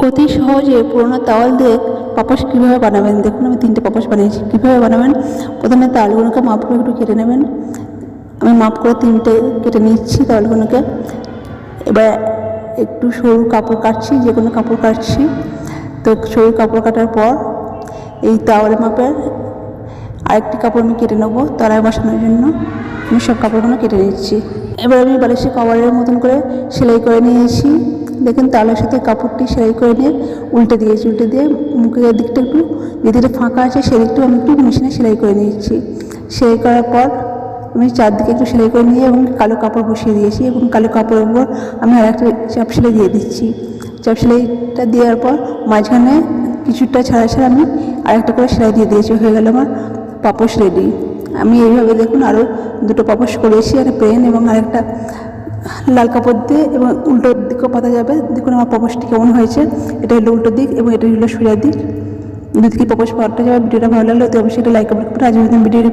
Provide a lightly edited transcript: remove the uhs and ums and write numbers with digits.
অতি সহজে পুরোনো তাওয়াল দিয়ে পাপোশ কীভাবে বানাবেন দেখুন। আমি 3টে পাপোশ বানিয়েছি। কীভাবে বানাবেন, প্রথমে তাওয়ালগুলোকে মাপ করে একটু কেটে নেবেন। আমি মাপ করে 3টে কেটে নিচ্ছি তাওয়ালগুলোকে। এবার একটু সরু কাপড় কাটছি, যে কোনো কাপড় কাটছি। তো সরু কাপড় কাটার পর এই তাওয়াল মাপের আরেকটি কাপড় আমি কেটে নেবো তলায় বসানোর জন্য। আমি সব কাপড়গুলো কেটে নিচ্ছি। এবার আমি বালিশের কভারের মতন করে সেলাই করে নিয়েছি। দেখুন তাওয়ালের সাথে কাপড়টি সেলাই করে নিয়ে উল্টে দিয়েছি। উল্টে দিয়ে মুখের দিকটা একটু, যে দিকটা ফাঁকা আছে সেদিকটাও আমি একটু মেশিনে সেলাই করে নিয়েছি। সেলাই করার পর আমি চারদিকে একটু সেলাই করে নিয়ে এবং কালো কাপড় বসিয়ে দিয়েছি এবং কালো কাপড়ের উপর আমি আরেকটা চাপ সেলাই দিয়ে দিচ্ছি। চাপ সেলাইটা দেওয়ার পর মাঝখানে কিছুটা ছাড়া ছাড়া আমি আরেকটা করে সেলাই দিয়ে দিয়েছি। হয়ে গেল আমার পাপোশ রেডি। আমি এইভাবে দেখুন আরও 2টো পাপোশ করেছি, একটা প্লেন এবং আরেকটা লাল কাপড় দিয়ে, এবং উল্টো দিকেও পাতা যাবে। দেখুন আমার পাপোশটি কেমন হয়েছে। এটা হলো উল্টো দিক এবং এটা হলো সোজা দিক। দুদিকে পাপোশ পাওয়াটা যাবে। ভিডিওটা ভালো লাগলে তো অবশ্যই লাইক করবেন। আজ ভিডিওটি